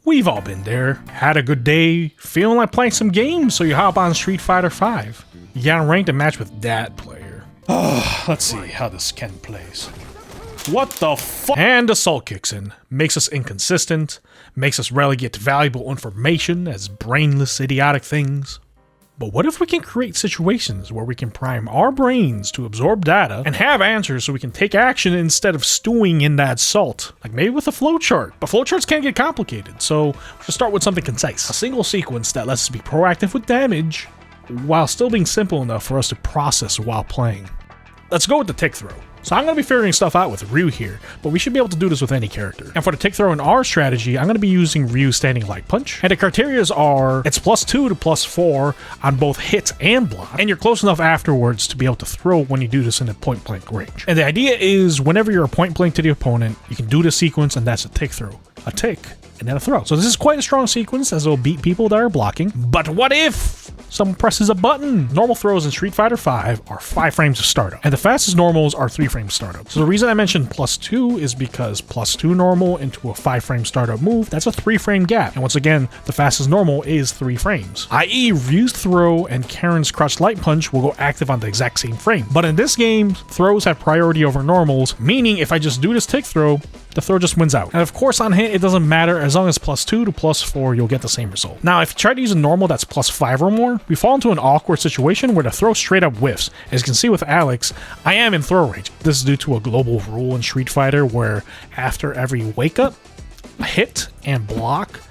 We've all been there. Had a good day, feeling like playing some games, so you hop on Street Fighter V. You get ranked and match with that player. Let's see how this Ken plays. What the fuck? And Assault kicks in. Makes us inconsistent, makes us rarely get valuable information as brainless, idiotic things. But what if we can create situations where we can prime our brains to absorb data and have answers so we can take action instead of stewing in that salt? Like maybe with a flowchart. But flowcharts can get complicated, so we'll start with something concise. A single sequence that lets us be proactive with damage while still being simple enough for us to process while playing. Let's go with the Tick Throw. So I'm going to be figuring stuff out with Ryu here, but we should be able to do this with any character. And for the Tick Throw in our strategy, I'm going to be using Ryu's Standing Light Punch. And the criterias are, it's +2 to +4 on both hit and block, and you're close enough afterwards to be able to throw when you do this in a point-blank range. And the idea is, whenever you're point-blank to the opponent, you can do the sequence, and that's a Tick Throw. A tick, and then a throw. So this is quite a strong sequence, as it'll beat people that are blocking. But what if someone presses a button? Normal throws in Street Fighter V are 5 frames of startup, and the fastest normals are 3 frames startup. So the reason I mentioned +2 is because +2 normal into a 5 frame startup move, that's a 3 frame gap. And once again, the fastest normal is 3 frames. I.e. Ryu's throw and Karen's crouched light punch will go active on the exact same frame. But in this game, throws have priority over normals, meaning if I just do this Tick Throw, the throw just wins out. And of course on hit, it doesn't matter, as long as +2 to +4, you'll get the same result. Now, if you try to use a normal that's +5 or more, we fall into an awkward situation where the throw straight up whiffs. As you can see with Alex, I am in throw range. This is due to a global rule in Street Fighter where after every wake up, hit, and block,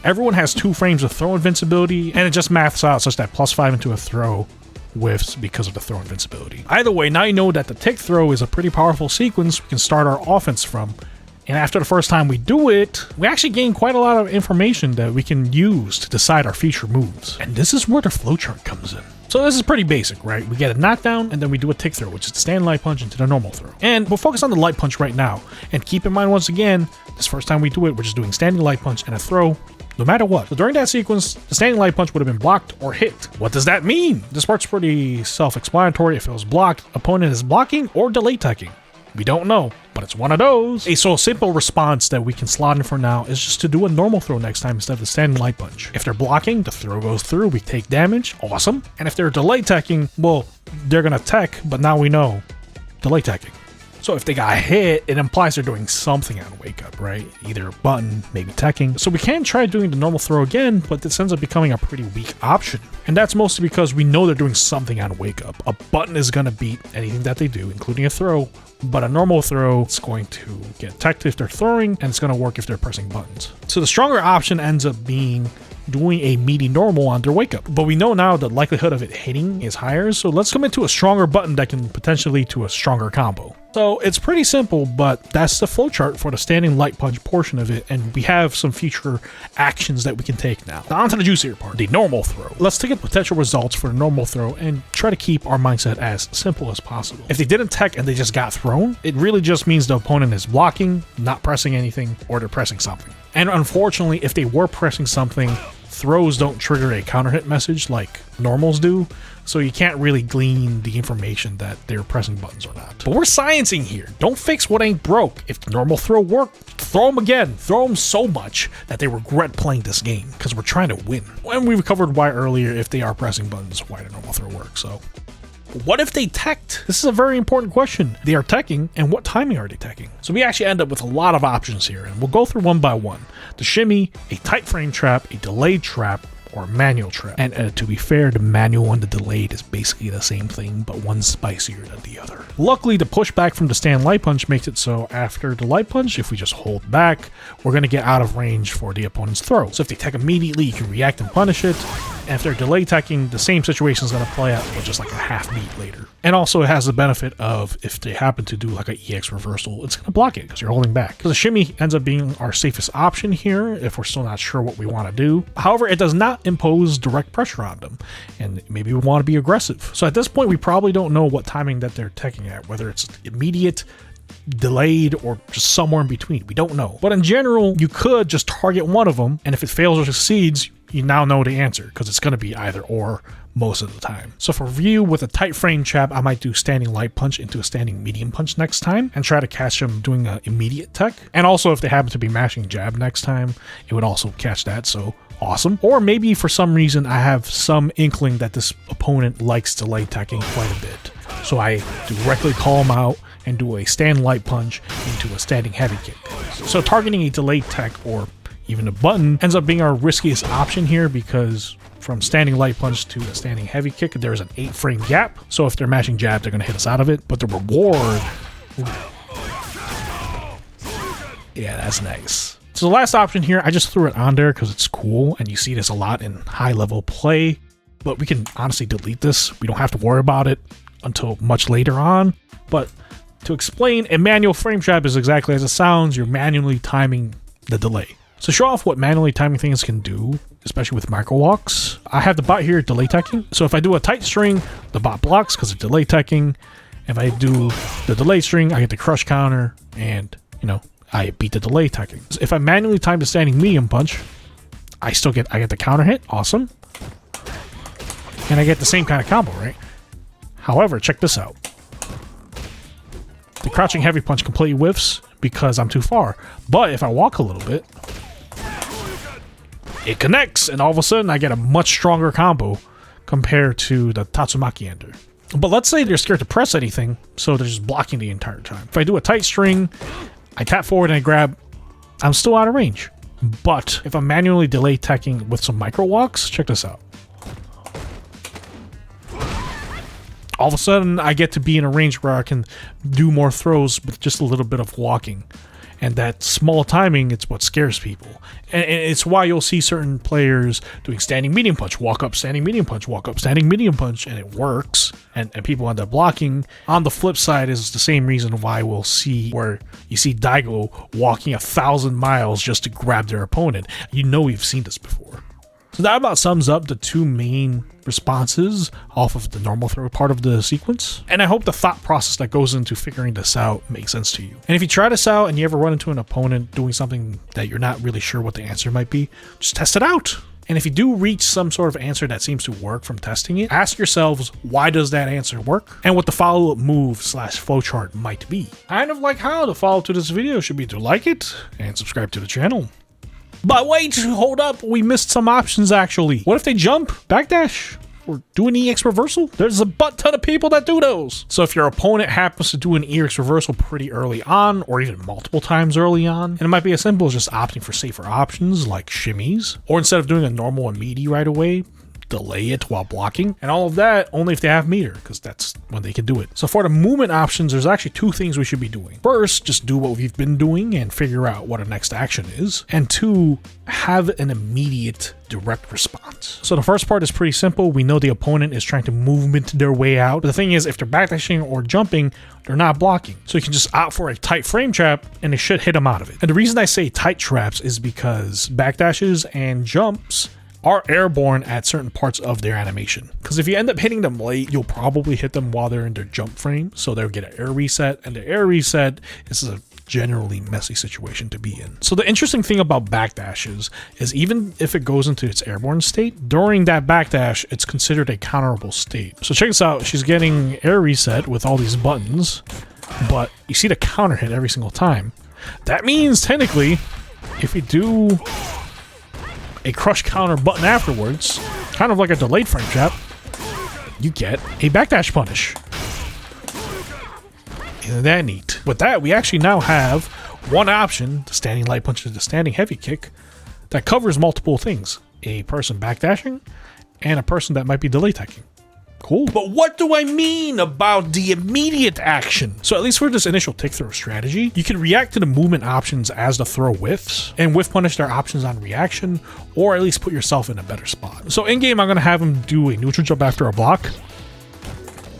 everyone has 2 frames of throw invincibility, and it just maths out such that +5 into a throw whiffs because of the throw invincibility. Either way, now you know that the Tick Throw is a pretty powerful sequence we can start our offense from. And after the first time we do it, we actually gain quite a lot of information that we can use to decide our future moves. And this is where the flowchart comes in. So this is pretty basic, right? We get a knockdown, and then we do a Tick Throw, which is the standing light punch into the normal throw. And we'll focus on the light punch right now. And keep in mind, once again, this first time we do it, we're just doing standing light punch and a throw, no matter what. So during that sequence, the standing light punch would have been blocked or hit. What does that mean? This part's pretty self-explanatory. If it was blocked, opponent is blocking or delay teching. We don't know, but it's one of those. A so simple response that we can slot in for now is just to do a normal throw next time instead of the standing light punch. If they're blocking, the throw goes through, we take damage, awesome. And if they're delay teching, well, they're gonna tech, but now we know, delay teching. So if they got hit, it implies they're doing something on wake up, right? Either a button, maybe teching. So we can try doing the normal throw again, but this ends up becoming a pretty weak option. And that's mostly because we know they're doing something on wake up. A button is gonna beat anything that they do, including a throw, but a normal throw is going to get teched if they're throwing, and it's gonna work if they're pressing buttons. So the stronger option ends up being doing a meaty normal on their wake up. But we know now the likelihood of it hitting is higher, so let's commit to a stronger button that can potentially lead to a stronger combo. So it's pretty simple, but that's the flowchart for the standing light punch portion of it, and we have some future actions that we can take now. Now onto the juicier part, the normal throw. Let's take potential results for the normal throw and try to keep our mindset as simple as possible. If they didn't tech and they just got thrown, it really just means the opponent is blocking, not pressing anything, or they're pressing something. And unfortunately, if they were pressing something, throws don't trigger a counter hit message like normals do, so you can't really glean the information that they're pressing buttons or not. But we're sciencing here. Don't fix what ain't broke. If the normal throw worked, throw them again. Throw them so much that they regret playing this game, because we're trying to win. And we covered why earlier, if they are pressing buttons, why the normal throw works. So what if they teched? This is a very important question. They are teching, and what timing are they teching? So we actually end up with a lot of options here, and we'll go through one by one. The shimmy, a tight frame trap, a delayed trap, or manual trap. And to be fair, the manual and the delayed is basically the same thing, but one's spicier than the other. Luckily, the pushback from the stand light punch makes it so after the light punch, if we just hold back, we're going to get out of range for the opponent's throw. So if they tech immediately, you can react and punish it. And if they're delay teching, the same situation is going to play out, but just like a half beat later. And also it has the benefit of, if they happen to do like an EX reversal, it's going to block it because you're holding back. Because the shimmy ends up being our safest option here if we're still not sure what we want to do. However, it does not impose direct pressure on them, and maybe we want to be aggressive. So at this point, we probably don't know what timing that they're teching at, whether it's immediate, delayed, or just somewhere in between. We don't know. But in general, you could just target one of them, and if it fails or succeeds, you now know the answer because it's going to be either or most of the time. So for review, with a tight frame trap, I might do standing light punch into a standing medium punch next time and try to catch them doing an immediate tech. And also if they happen to be mashing jab next time, it would also catch that, so awesome. Or maybe for some reason I have some inkling that this opponent likes delay teching quite a bit. So I directly call them out and do a stand light punch into a standing heavy kick. So targeting a delayed tech or even a button ends up being our riskiest option here because from standing light punch to a standing heavy kick, there's an 8 frame gap. So if they're mashing jab, they're going to hit us out of it. But the reward, yeah, that's nice. So the last option here, I just threw it on there because it's cool and you see this a lot in high level play. But we can honestly delete this. We don't have to worry about it until much later on. But to explain, a manual frame trap is exactly as it sounds. You're manually timing the delay. So show off what manually timing things can do, especially with micro walks. I have the bot here delay teching. So if I do a tight string, the bot blocks because of delay teching. If I do the delay string, I get the crush counter and, you know, I beat the delay teching. So if I manually time the standing medium punch, I get the counter hit. Awesome. And I get the same kind of combo, right? However, check this out. The crouching heavy punch completely whiffs because I'm too far. But if I walk a little bit, it connects, and all of a sudden I get a much stronger combo compared to the Tatsumaki ender. But let's say they're scared to press anything, so they're just blocking the entire time. If I do a tight string, I tap forward and I grab, I'm still out of range. But if I'm manually delay teching with some micro walks, check this out. All of a sudden I get to be in a range where I can do more throws with just a little bit of walking. And that small timing, it's what scares people. And it's why you'll see certain players doing standing medium punch, walk up, standing medium punch, walk up, standing medium punch, and it works. And people end up blocking. On the flip side is the same reason why we'll see where you see Daigo walking 1,000 miles just to grab their opponent. You know we've seen this before. So that about sums up the two main responses off of the normal throw part of the sequence. And I hope the thought process that goes into figuring this out makes sense to you. And if you try this out and you ever run into an opponent doing something that you're not really sure what the answer might be, just test it out. And if you do reach some sort of answer that seems to work from testing it, ask yourselves, why does that answer work? And what the follow-up move / flowchart might be. Kind of like how the follow to this video should be to like it and subscribe to the channel. But wait, hold up, we missed some options actually. What if they jump, backdash, or do an EX reversal? There's a butt ton of people that do those. So if your opponent happens to do an EX reversal pretty early on, or even multiple times early on, and it might be as simple as just opting for safer options like shimmies, or instead of doing a normal immediate right away, delay it while blocking, and all of that only if they have meter, because that's when they can do it. So for the movement options, there's actually two things we should be doing. First, just do what we've been doing and figure out what our next action is. And two, have an immediate direct response. So the first part is pretty simple. We know the opponent is trying to movement their way out. But the thing is, if they're backdashing or jumping, they're not blocking. So you can just opt for a tight frame trap and it should hit them out of it. And the reason I say tight traps is because backdashes and jumps are airborne at certain parts of their animation. Because if you end up hitting them late, you'll probably hit them while they're in their jump frame, so they'll get an air reset, and the air reset is a generally messy situation to be in. So the interesting thing about backdashes is even if it goes into its airborne state, during that backdash, it's considered a counterable state. So check this out, she's getting air reset with all these buttons, but you see the counter hit every single time. That means technically, if you do a crush counter button afterwards, kind of like a delayed frame trap, you get a backdash punish. Isn't that neat? With that, we actually now have one option, the standing light punch to the standing heavy kick, that covers multiple things. A person backdashing and a person that might be delay teching. Cool. But what do I mean about the immediate action? So at least for this initial tick throw strategy, you can react to the movement options as the throw whiffs, and whiff punish their options on reaction, or at least put yourself in a better spot. So in game, I'm going to have him do a neutral jump after a block.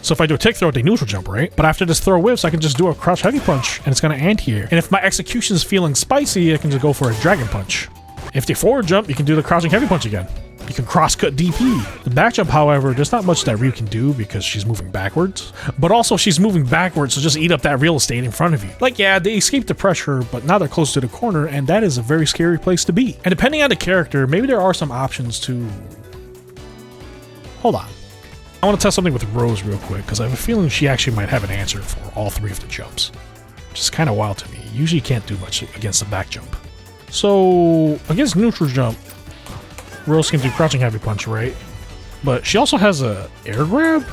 So if I do a tick throw, they neutral jump, right? But after this throw whiffs, I can just do a crouch heavy punch, and it's going to end here. And if my execution is feeling spicy, I can just go for a dragon punch. If they forward jump, you can do the crouching heavy punch again. You can cross-cut DP. The back jump, however, there's not much that Ryu can do because she's moving backwards. But also, she's moving backwards, so just eat up that real estate in front of you. Like, yeah, they escaped the pressure, but now they're close to the corner, and that is a very scary place to be. And depending on the character, maybe there are some options to... Hold on. I want to test something with Rose real quick, because I have a feeling she actually might have an answer for all 3 of the jumps. Which is kind of wild to me. Usually can't do much against the back jump. So, against neutral jump, Rose can do crouching heavy punch, right? But she also has a air grab?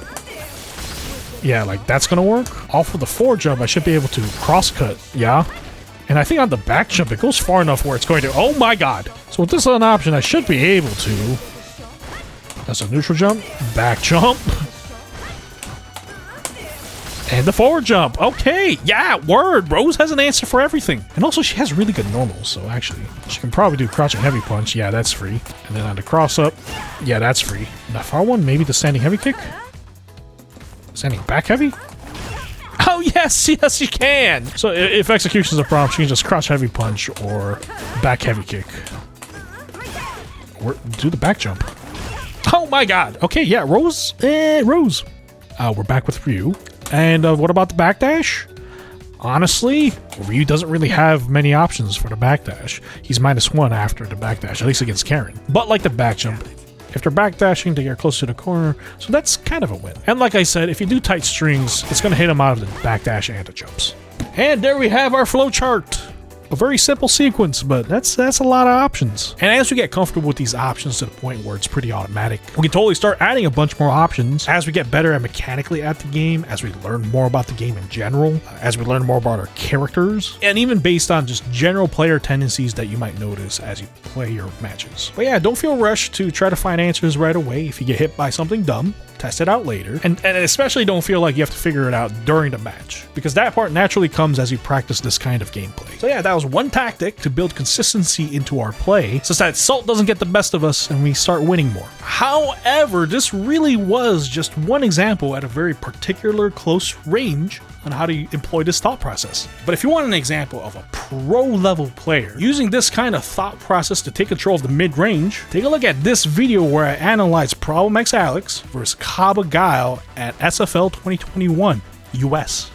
Yeah, like that's gonna work. Off of the forward jump, I should be able to cross cut, yeah? And I think on the back jump, it goes far enough where it's going to... Oh my god! So with this as an option, I should be able to... That's a neutral jump, back jump, and the forward jump. Okay, yeah, word. Rose has an answer for everything. And also, she has really good normals, so actually, she can probably do crouching heavy punch. Yeah, that's free. And then on the cross up, yeah, that's free. And the far one, maybe the standing heavy kick? Standing back heavy? Oh, yes, yes, you can. So if execution is a problem, she can just crouch heavy punch or back heavy kick. Or do the back jump. Oh my god. Okay, yeah, Rose. Rose. We're back with Ryu. And what about the backdash? Honestly, Ryu doesn't really have many options for the backdash. He's -1 after the backdash, at least against Karen. But like the back jump, if they're backdashing, they get close to the corner, so that's kind of a win. And like I said, if you do tight strings, it's going to hit him out of the backdash and the jumps. And there we have our flowchart. A very simple sequence, but that's a lot of options. And as we get comfortable with these options to the point where it's pretty automatic, we can totally start adding a bunch more options as we get better at mechanically at the game, as we learn more about the game in general, as we learn more about our characters, and even based on just general player tendencies that you might notice as you play your matches. But yeah, don't feel rushed to try to find answers right away. If you get hit by something dumb, test it out later, and especially don't feel like you have to figure it out during the match, because that part naturally comes as you practice this kind of gameplay. So yeah, that was one tactic to build consistency into our play, so that Salt doesn't get the best of us and we start winning more. However, this really was just one example at a very particular close range on how to employ this thought process. But if you want an example of a pro-level player using this kind of thought process to take control of the mid-range, take a look at this video where I analyze Problem X Alex versus Kaba Guile at SFL 2021 US.